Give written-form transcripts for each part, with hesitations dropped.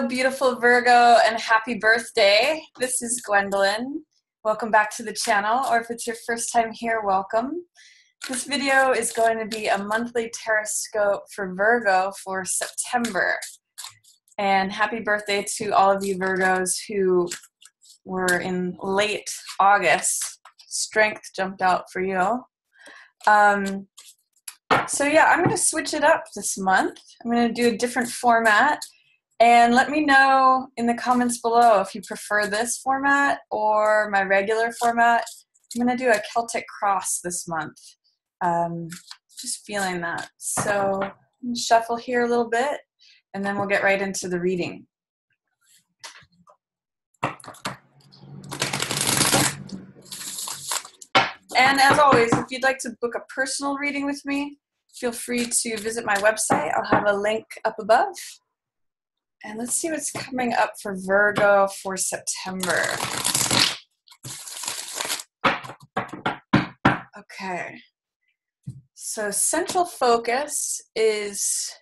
beautiful Virgo, and happy birthday. This is Gwendolyn. Welcome back to the channel, or if it's your first time here, welcome. This video is going to be a monthly Tarotscope for Virgo for September. And happy birthday to all of you Virgos who were in late August. Strength jumped out for you. So yeah, I'm going to switch it up this month. I'm going to do a different format. And let me know in the comments below if you prefer this format or my regular format. I'm going to do a Celtic cross this month. Just feeling that. So I'm going to shuffle here a little bit, and then we'll get right into the reading. And as always, if you'd like to book a personal reading with me, feel free to visit my website. I'll have a link up above. And let's see what's coming up for Virgo for September. Okay. So central focus is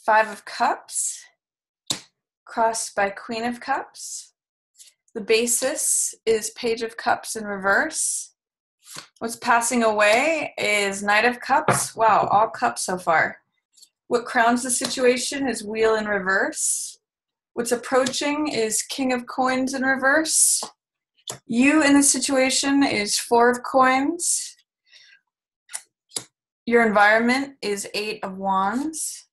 Five of Cups, crossed by Queen of Cups. The basis is Page of Cups in reverse. What's passing away is Knight of Cups. Wow, all cups so far. What crowns the situation is Wheel in reverse. What's approaching is King of Coins in reverse. You in the situation is Four of Coins. Your environment is Eight of Wands.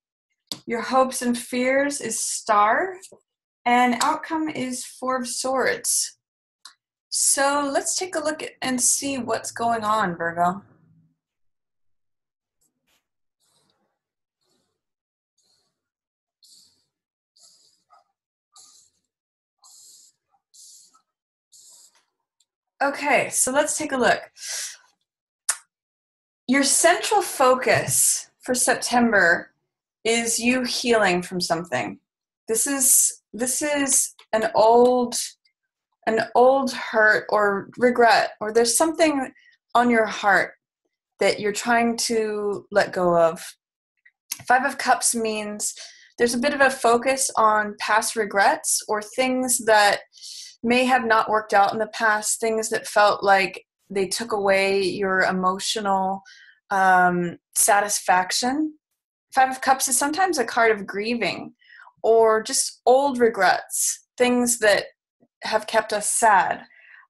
Your hopes and fears is Star. And outcome is Four of Swords. So let's take a look at and see what's going on, Virgo. Okay, so let's take a look. Your central focus for September is you healing from something. This is an old hurt or regret, or there's something on your heart that you're trying to let go of. Five of Cups means there's a bit of a focus on past regrets or things that may have not worked out in the past, things that felt like they took away your emotional satisfaction. Five of Cups is sometimes a card of grieving or just old regrets, things that have kept us sad.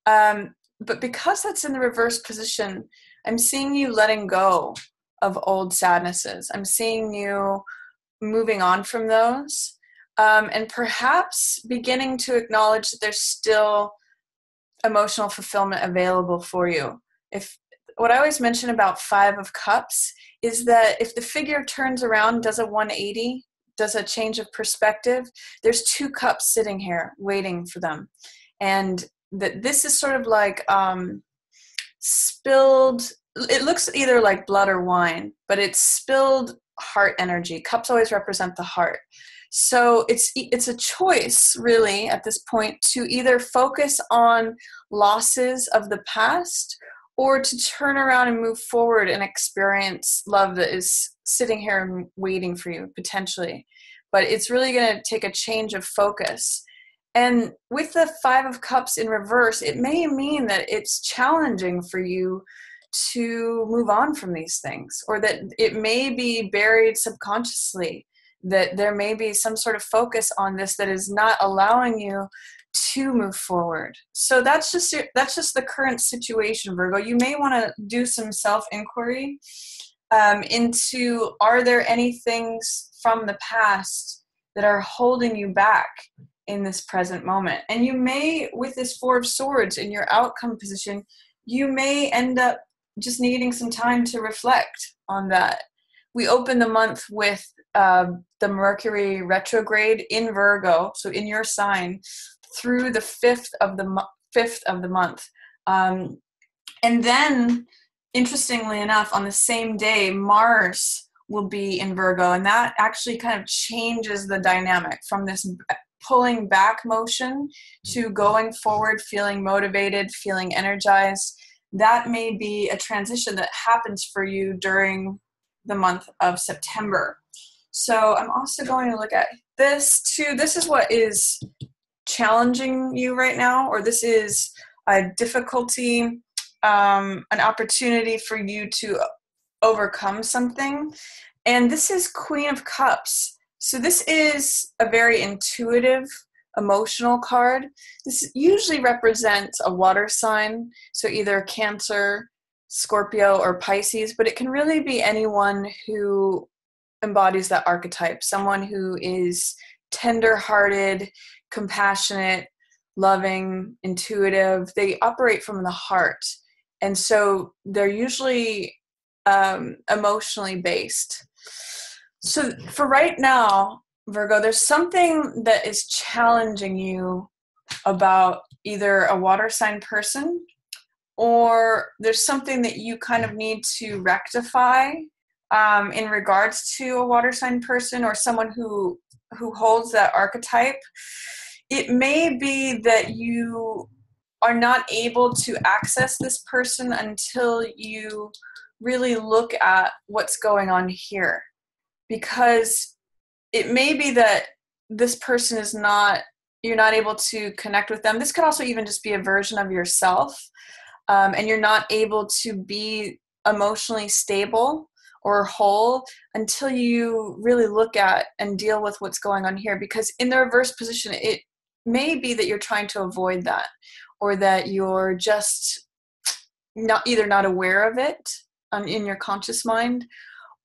But because that's in the reverse position, I'm seeing you letting go of old sadnesses. I'm seeing you moving on from those. And perhaps beginning to acknowledge that there's still emotional fulfillment available for you. If what I always mention about Five of Cups is that if the figure turns around, does a 180, does a change of perspective, there's two cups sitting here waiting for them. And that this is sort of like spilled, it looks either like blood or wine, but it's spilled heart energy. Cups always represent the heart. So it's a choice, really, at this point, to either focus on losses of the past or to turn around and move forward and experience love that is sitting here and waiting for you, potentially. But it's really going to take a change of focus. And with the Five of Cups in reverse, it may mean that it's challenging for you to move on from these things, or that it may be buried subconsciously, that there may be some sort of focus on this that is not allowing you to move forward. So that's just the current situation, Virgo. You may want to do some self-inquiry into, are there any things from the past that are holding you back in this present moment? And you may, with this Four of Swords in your outcome position, you may end up just needing some time to reflect on that. We open the month with the Mercury retrograde in Virgo, so in your sign, through the 5th of the month. And then, interestingly enough, on the same day, Mars will be in Virgo, and that actually kind of changes the dynamic from this pulling back motion to going forward, feeling motivated, feeling energized. That may be a transition that happens for you during the month of September. So I'm also going to look at this too. This is what is challenging you right now, or this is a difficulty, an opportunity for you to overcome something. And this is Queen of Cups. So this is a very intuitive, emotional card. This usually represents a water sign, so either Cancer, Scorpio, or Pisces, but it can really be anyone who embodies that archetype, someone who is tender-hearted, compassionate, loving, intuitive. They operate from the heart, and so they're usually emotionally based. So for right now, Virgo, there's something that is challenging you about either a water sign person, or there's something that you kind of need to rectify in regards to a water sign person or someone who holds that archetype. It may be that you are not able to access this person until you really look at what's going on here, because it may be that this person is not, you're not able to connect with them. This could also even just be a version of yourself, and you're not able to be emotionally stable or whole until you really look at and deal with what's going on here. Because in the reverse position, it may be that you're trying to avoid that, or that you're just either not aware of it in your conscious mind,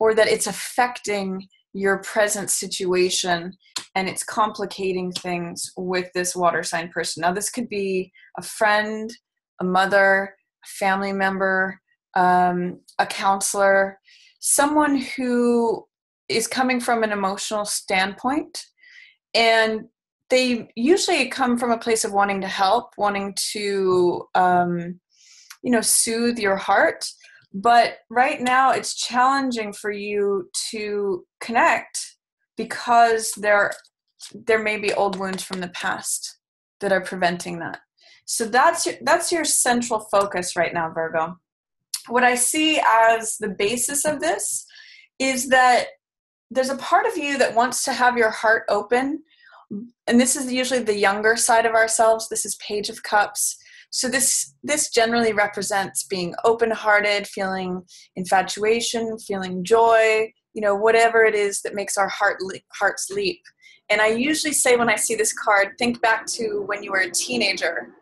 or that it's affecting your present situation and it's complicating things with this water sign person. Now, this could be a friend, a mother, a family member, a counselor, someone who is coming from an emotional standpoint, and they usually come from a place of wanting to help, wanting to, soothe your heart. But right now it's challenging for you to connect because there may be old wounds from the past that are preventing that. So that's your central focus right now, Virgo. What I see as the basis of this is that there's a part of you that wants to have your heart open. And this is usually the younger side of ourselves. This is Page of Cups. So this generally represents being open-hearted, feeling infatuation, feeling joy, whatever it is that makes our hearts leap. And I usually say when I see this card, think back to when you were a teenager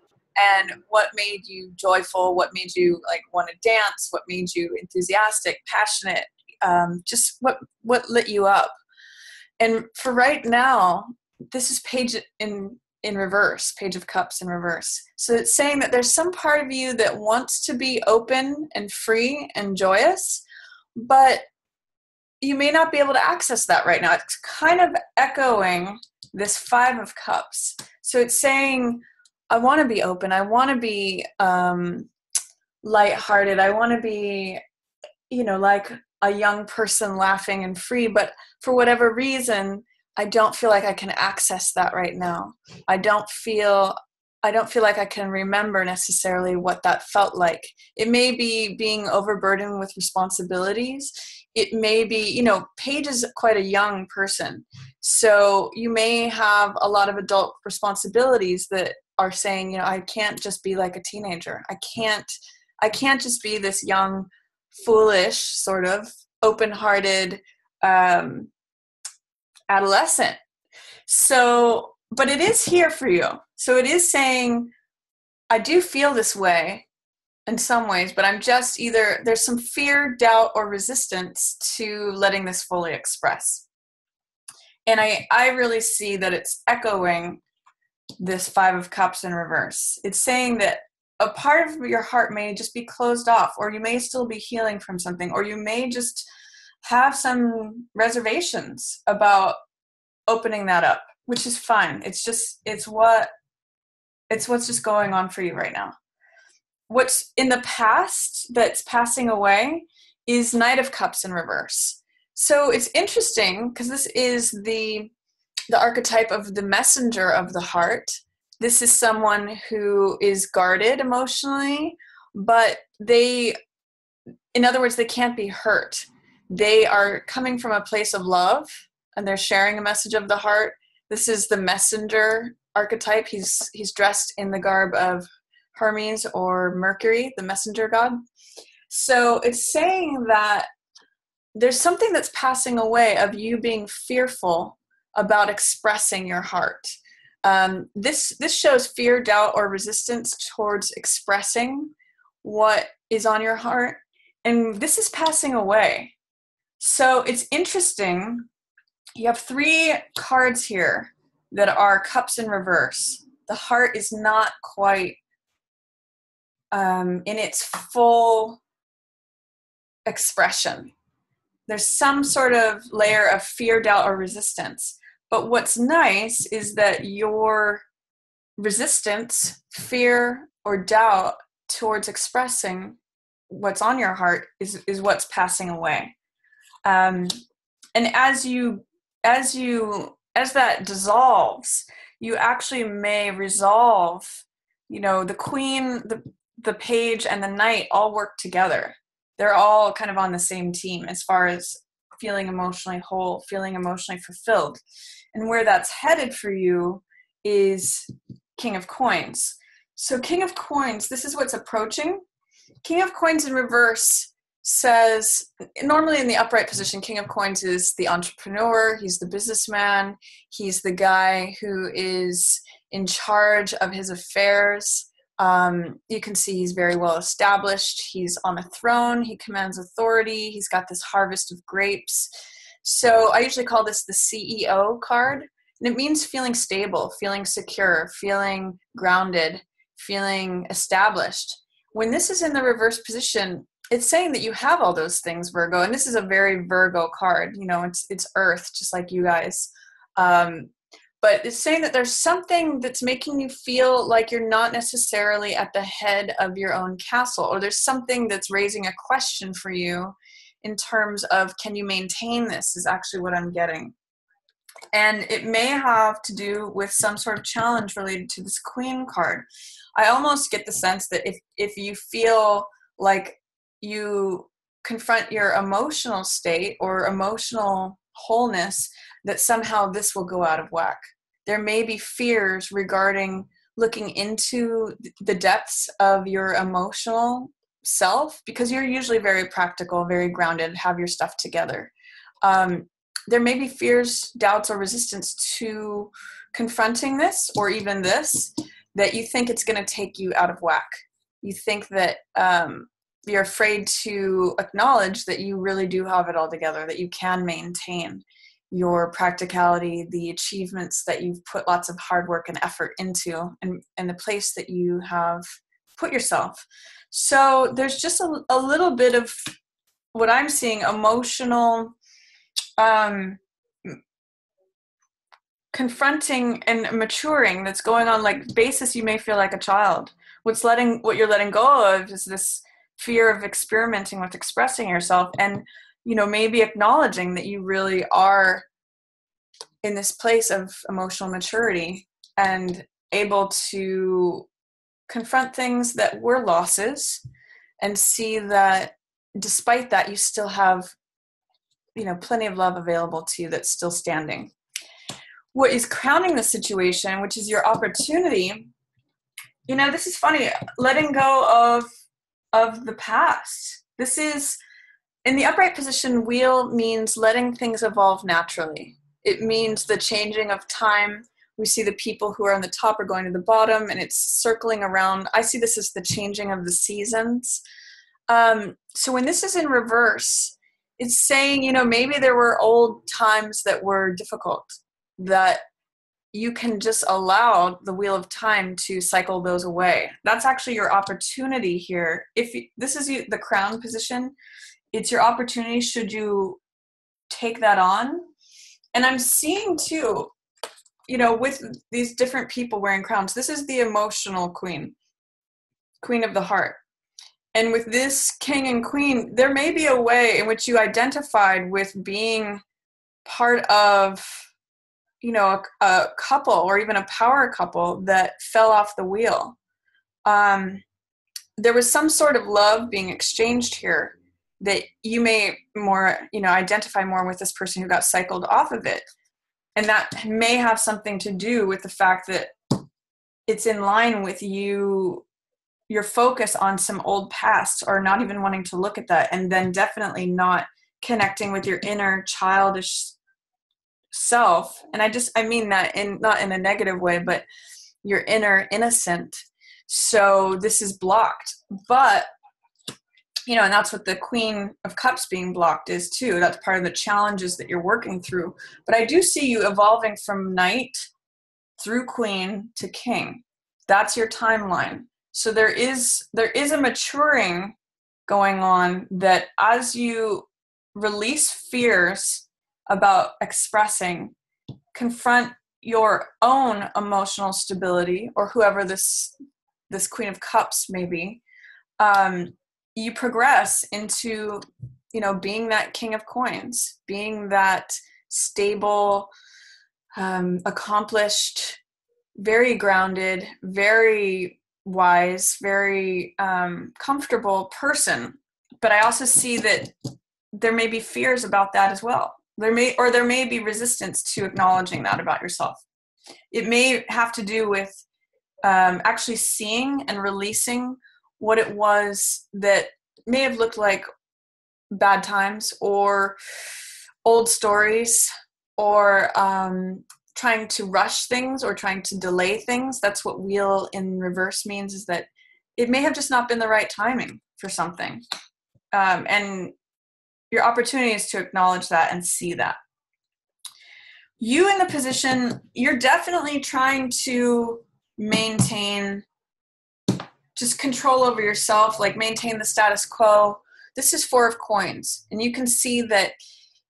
and what made you joyful, what made you want to dance, what made you enthusiastic, passionate, just what lit you up. And for right now, this is Page in reverse, Page of Cups in reverse. So it's saying that there's some part of you that wants to be open and free and joyous, but you may not be able to access that right now. It's kind of echoing this Five of Cups. So it's saying, I want to be open. I want to be lighthearted. I want to be, like a young person laughing and free, but for whatever reason, I don't feel like I can access that right now. I don't feel like I can remember necessarily what that felt like. It may be being overburdened with responsibilities. It may be, Paige is quite a young person. So you may have a lot of adult responsibilities that are saying, I can't just be like a teenager. I can't just be this young, foolish, sort of open-hearted, adolescent. So, but it is here for you. So it is saying, I do feel this way in some ways, but I'm just either, there's some fear, doubt, or resistance to letting this fully express. And I really see that it's echoing this Five of Cups in reverse. It's saying that a part of your heart may just be closed off, or you may still be healing from something, or you may just have some reservations about opening that up, which is fine. It's what's just going on for you right now. What's in the past that's passing away is Knight of Cups in reverse. So it's interesting because this is the archetype of the messenger of the heart. This is someone who is guarded emotionally, but in other words, they can't be hurt. They are coming from a place of love, and they're sharing a message of the heart. This is the messenger archetype. He's dressed in the garb of Hermes or Mercury, the messenger god. So it's saying that there's something that's passing away of you being fearful about expressing your heart. This shows fear, doubt, or resistance towards expressing what is on your heart. And this is passing away. So it's interesting. You have 3 cards here that are cups in reverse. The heart is not quite in its full expression. There's some sort of layer of fear, doubt, or resistance. But what's nice is that your resistance, fear, or doubt towards expressing what's on your heart is what's passing away. And as that dissolves, you actually may resolve, the queen, the page, and the knight all work together. They're all kind of on the same team as far as feeling emotionally whole, feeling emotionally fulfilled. And where that's headed for you is King of Coins. So King of Coins, this is what's approaching. King of Coins in reverse says, normally in the upright position, King of Coins is the entrepreneur, he's the businessman, he's the guy who is in charge of his affairs. You can see he's very well established. He's on a throne. He commands authority. He's got this harvest of grapes. So I usually call this the CEO card. And it means feeling stable, feeling secure, feeling grounded, feeling established. When this is in the reverse position, it's saying that you have all those things, Virgo. And this is a very Virgo card. It's Earth, just like you guys. But it's saying that there's something that's making you feel like you're not necessarily at the head of your own castle, or there's something that's raising a question for you in terms of, can you maintain this, is actually what I'm getting. And it may have to do with some sort of challenge related to this Queen card. I almost get the sense that if you feel like you confront your emotional state or emotional wholeness, that somehow this will go out of whack. There may be fears regarding looking into the depths of your emotional self, because you're usually very practical, very grounded, have your stuff together. There may be fears, doubts, or resistance to confronting this, or even this, that you think it's going to take you out of whack. You think that you're afraid to acknowledge that you really do have it all together, that you can maintain your practicality, the achievements that you've put lots of hard work and effort into, and the place that you have put yourself. So there's just a little bit of what I'm seeing, emotional confronting and maturing that's going on. Like basis, you may feel like a child. What you're letting go of is this fear of experimenting with expressing yourself, and maybe acknowledging that you really are in this place of emotional maturity and able to confront things that were losses and see that despite that, you still have, plenty of love available to you that's still standing. What is crowning the situation, which is your opportunity, this is funny, letting go of the past. This is, in the upright position, wheel means letting things evolve naturally. It means the changing of time. We see the people who are on the top are going to the bottom, and it's circling around. I see this as the changing of the seasons. So when this is in reverse, it's saying, maybe there were old times that were difficult, that you can just allow the wheel of time to cycle those away. That's actually your opportunity here. This is the crown position, it's your opportunity should you take that on. And I'm seeing too, with these different people wearing crowns, this is the emotional queen of the heart. And with this king and queen, there may be a way in which you identified with being part of, a couple or even a power couple that fell off the wheel. There was some sort of love being exchanged here that you may more, identify more with this person who got cycled off of it. And that may have something to do with the fact that it's in line with your focus on some old past, or not even wanting to look at that, and then definitely not connecting with your inner childish self. And I mean that not in a negative way, but your inner innocent. So this is blocked. But and that's what the Queen of Cups being blocked is too. That's part of the challenges that you're working through. But I do see you evolving from Knight through Queen to King. That's your timeline. So there is a maturing going on, that as you release fears about expressing, confront your own emotional stability, or whoever this Queen of Cups may be, you progress into, being that King of Coins, being that stable, accomplished, very grounded, very wise, very comfortable person. But I also see that there may be fears about that as well. There may be resistance to acknowledging that about yourself. It may have to do with actually seeing and releasing what it was that may have looked like bad times, or old stories, or trying to rush things, or trying to delay things. That's what wheel in reverse means, is that it may have just not been the right timing for something. And your opportunity is to acknowledge that and see that. You in the position, you're definitely trying to maintain just control over yourself, like maintain the status quo. This is Four of Coins. And you can see that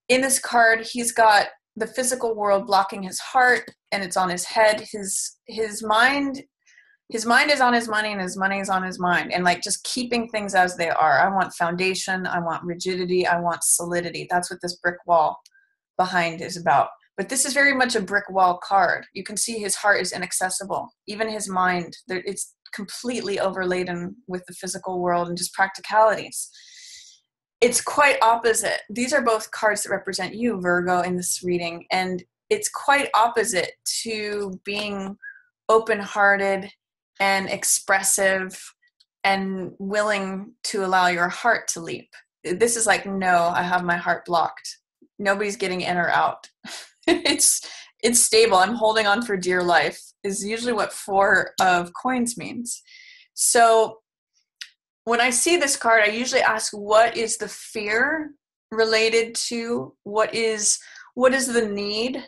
in this card, he's got the physical world blocking his heart, and it's on his head. His mind is on his money, and his money is on his mind, and like just keeping things as they are. I want foundation. I want rigidity. I want solidity. That's what this brick wall behind is about. But this is very much a brick wall card. You can see his heart is inaccessible. Even his mind, it's completely overladen with the physical world and just practicalities. It's quite opposite. These are both cards that represent you, Virgo, in this reading. And it's quite opposite to being open-hearted and expressive and willing to allow your heart to leap. This is like, no, I have my heart blocked. Nobody's getting in or out. It's stable. I'm holding on for dear life is usually what Four of Coins means. So when I see this card, I usually ask, what is the fear related to? What is the need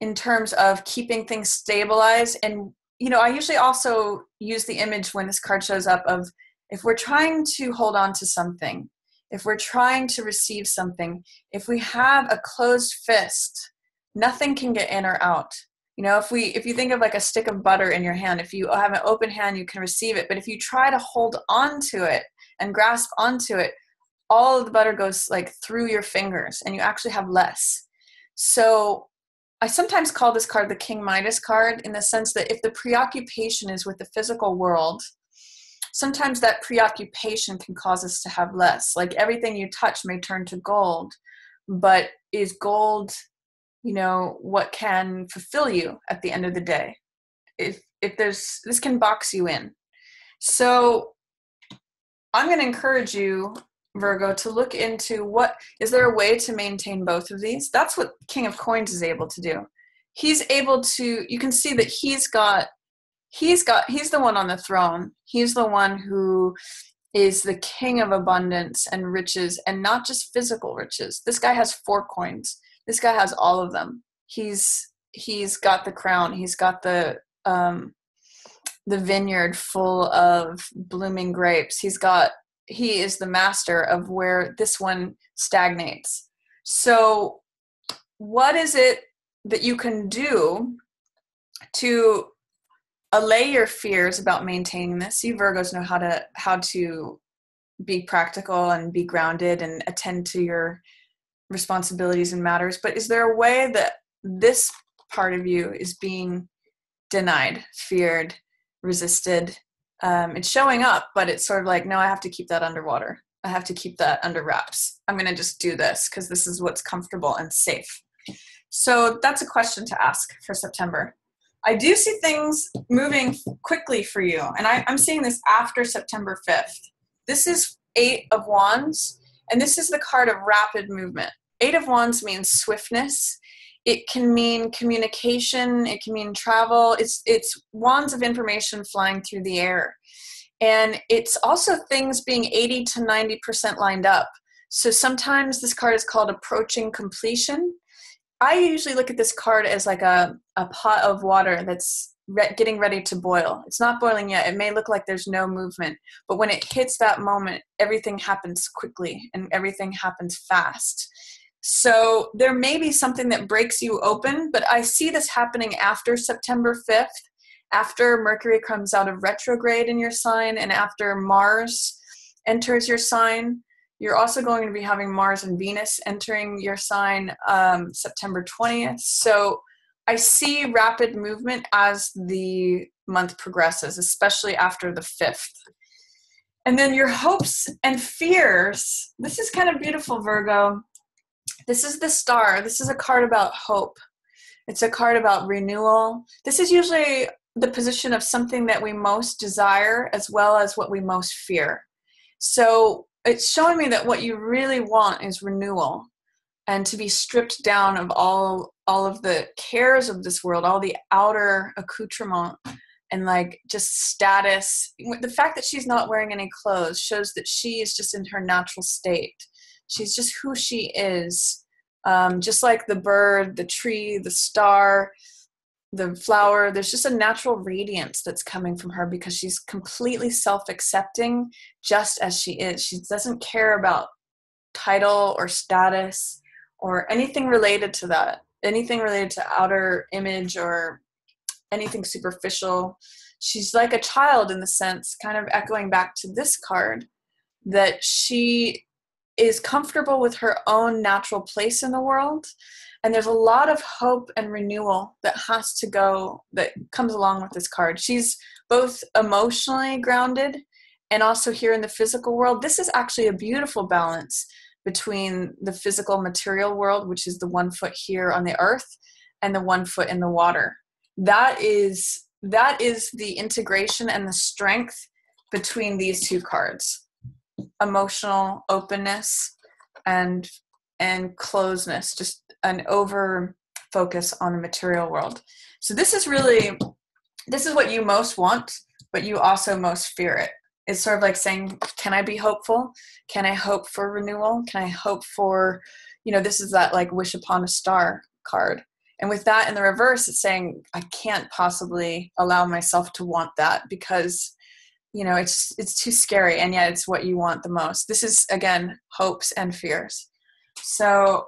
in terms of keeping things stabilized? And, I usually also use the image when this card shows up of, if we're trying to hold on to something, if we're trying to receive something, if we have a closed fist, nothing can get in or out. If you think of like a stick of butter in your hand, if you have an open hand, you can receive it. But if you try to hold on to it and grasp onto it, all of the butter goes like through your fingers, and you actually have less. So I sometimes call this card the King Midas card, in the sense that if the preoccupation is with the physical world, sometimes that preoccupation can cause us to have less. Like everything you touch may turn to gold, but is gold, what can fulfill you at the end of the day? If this can box you in. So I'm going to encourage you, Virgo, to look into is there a way to maintain both of these? That's what King of Coins is able to do. He's able to, you can see that he's the one on the throne. He's the one who is the king of abundance and riches, and not just physical riches. This guy has 4 coins. This guy has all of them. He's got the crown. He's got the vineyard full of blooming grapes. He is the master of where this one stagnates. So what is it that you can do to allay your fears about maintaining this? You Virgos know how to be practical and be grounded and attend to your responsibilities and matters. But is there a way that this part of you is being denied, feared, resisted? It's showing up, but it's sort of like, no, I have to keep that underwater. I have to keep that under wraps. I'm going to just do this because this is what's comfortable and safe. So that's a question to ask for September. I do see things moving quickly for you, and I'm seeing this after September 5th. This is 8 of Wands, and this is the card of rapid movement. 8 of Wands means swiftness. It can mean communication. It can mean travel. It's wands of information flying through the air. And it's also things being 80 to 90% lined up. So sometimes this card is called approaching completion. I usually look at this card as like a pot of water that's getting ready to boil. It's not boiling yet. It may look like there's no movement, but when it hits that moment, everything happens quickly and everything happens fast. So there may be something that breaks you open, but I see this happening after September 5th, after Mercury comes out of retrograde in your sign and after Mars enters your sign. You're also going to be having Mars and Venus entering your sign September 20th. So I see rapid movement as the month progresses, especially after the 5th. And then your hopes and fears. This is kind of beautiful, Virgo. This is the Star. This is a card about hope. It's a card about renewal. This is usually the position of something that we most desire as well as what we most fear. So it's showing me that what you really want is renewal and to be stripped down of all of the cares of this world, all the outer accoutrement and like just status. The fact that she's not wearing any clothes shows that she is just in her natural state. She's just who she is. Just like the bird, the tree, the star, the flower, there's just a natural radiance that's coming from her because she's completely self-accepting just as she is. She doesn't care about title or status or anything related to that, anything related to outer image or anything superficial. She's like a child in the sense, kind of echoing back to this card, that she is comfortable with her own natural place in the world. And there's a lot of hope and renewal that comes along with this card. She's both emotionally grounded and also here in the physical world. This is actually a beautiful balance between the physical material world, which is the 1 foot here on the earth, and the 1 foot in the water. That is the integration and the strength between these two cards. Emotional openness and closeness, just an over focus on the material world. So this is what you most want, but you also most fear it. It's sort of like saying, can I be hopeful? Can I hope for renewal? Can I hope for, this is that like wish upon a star card. And with that in the reverse, it's saying, I can't possibly allow myself to want that because, it's too scary. And yet it's what you want the most. This is, again, hopes and fears. So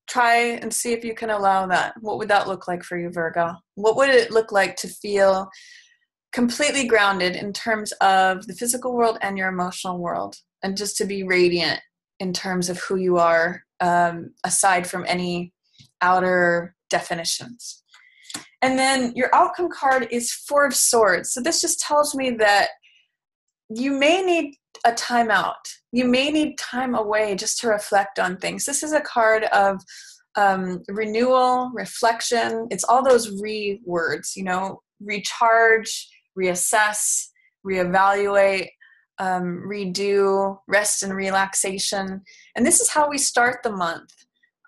try and see if you can allow that. What would that look like for you, Virgo? What would it look like to feel completely grounded in terms of the physical world and your emotional world, and just to be radiant in terms of who you are, aside from any outer definitions? And then your outcome card is 4 of Swords. So this just tells me that you may need a timeout. You may need time away just to reflect on things. This is a card of renewal, reflection. It's all those words, recharge, reassess, reevaluate, redo, rest and relaxation. And this is how we start the month.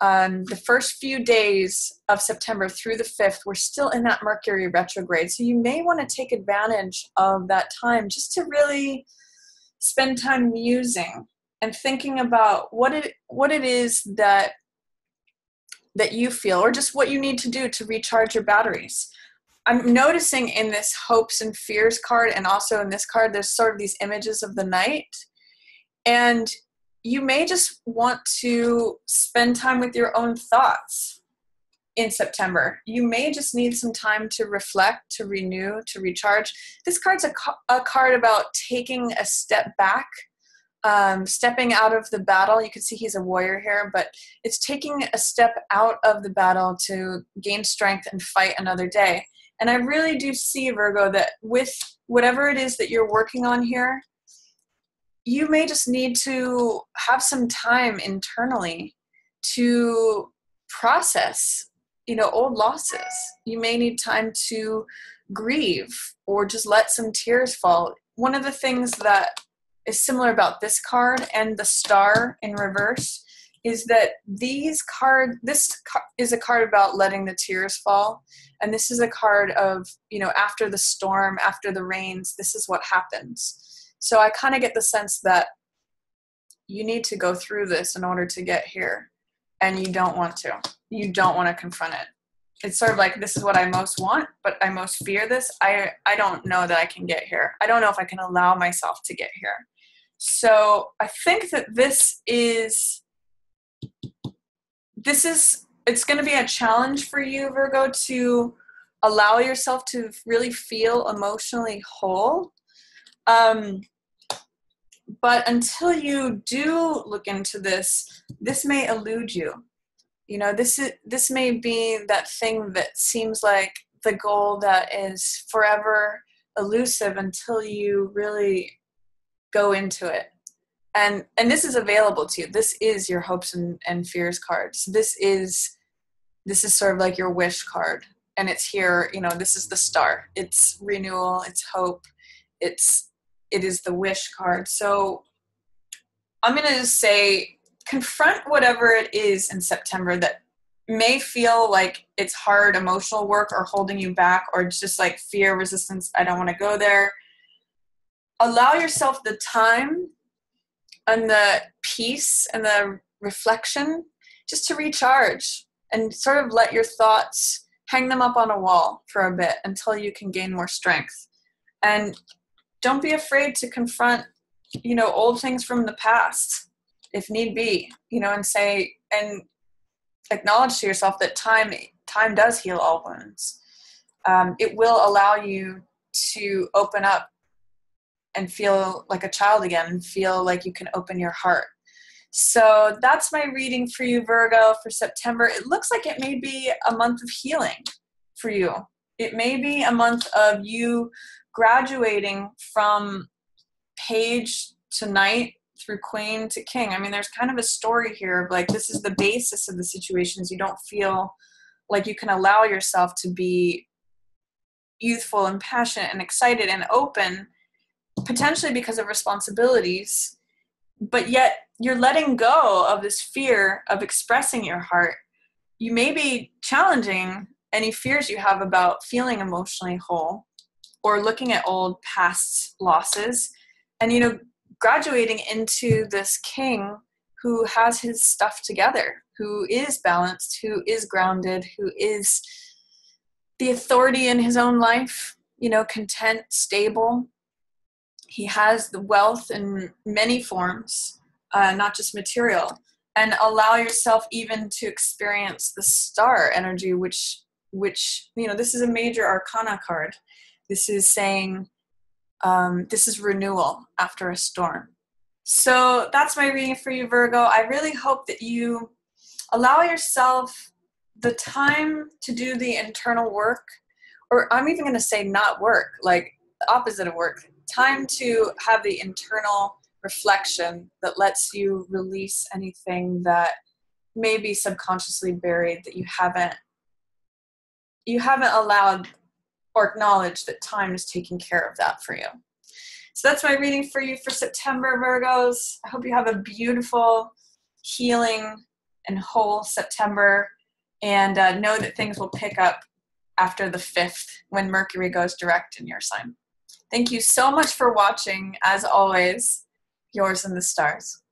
The first few days of September through the 5th, we're still in that Mercury retrograde. So you may want to take advantage of that time just to really spend time musing and thinking about what it is that you feel, or just what you need to do to recharge your batteries. I'm noticing in this hopes and fears card, and also in this card, there's sort of these images of the night. And you may just want to spend time with your own thoughts in September. You may just need some time to reflect, to renew, to recharge. This card's a card about taking a step back, stepping out of the battle. You can see he's a warrior here, but it's taking a step out of the battle to gain strength and fight another day. And I really do see, Virgo, that with whatever it is that you're working on here, you may just need to have some time internally to process, old losses. You may need time to grieve or just let some tears fall. One of the things that is similar about this card and the star in reverse is that this is a card about letting the tears fall. And this is a card of, after the storm, after the rains, this is what happens. So I kind of get the sense that you need to go through this in order to get here. And you don't want to. You don't want to confront it. It's sort of like, this is what I most want, but I most fear this. I don't know that I can get here. I don't know if I can allow myself to get here. So I think that it's going to be a challenge for you, Virgo, to allow yourself to really feel emotionally whole. But until you do look into this may elude you. This may be that thing that seems like the goal that is forever elusive until you really go into it. And this is available to you. This is your hopes and fears card. So this is sort of like your wish card. And it's here, this is the star. It's renewal, it's hope, it is the wish card. So I'm going to just say, confront whatever it is in September that may feel like it's hard emotional work or holding you back, or just like fear, resistance, I don't want to go there. Allow yourself the time and the peace and the reflection just to recharge and sort of let your thoughts, hang them up on a wall for a bit until you can gain more strength. And don't be afraid to confront, old things from the past, if need be, and say, and acknowledge to yourself that time does heal all wounds. It will allow you to open up and feel like a child again, and feel like you can open your heart. So that's my reading for you, Virgo, for September. It looks like it may be a month of healing for you. It may be a month of you graduating from page to knight through queen to king. I mean, there's kind of a story here of like, this is the basis of the situations. You don't feel like you can allow yourself to be youthful and passionate and excited and open, potentially because of responsibilities, but yet you're letting go of this fear of expressing your heart. You may be challenging any fears you have about feeling emotionally whole, or looking at old past losses, and graduating into this king who has his stuff together, who is balanced, who is grounded, who is the authority in his own life, content, stable. He has the wealth in many forms, not just material. And allow yourself even to experience the star energy, which this is a major arcana card. This is saying, this is renewal after a storm. So that's my reading for you, Virgo. I really hope that you allow yourself the time to do the internal work, or I'm even going to say not work, like the opposite of work, time to have the internal reflection that lets you release anything that may be subconsciously buried, that you haven't allowed or acknowledged that time is taking care of that for you. So that's my reading for you for September, Virgos. I hope you have a beautiful, healing, and whole September, and know that things will pick up after the 5th when Mercury goes direct in your sign. Thank you so much for watching. As always, yours in the stars.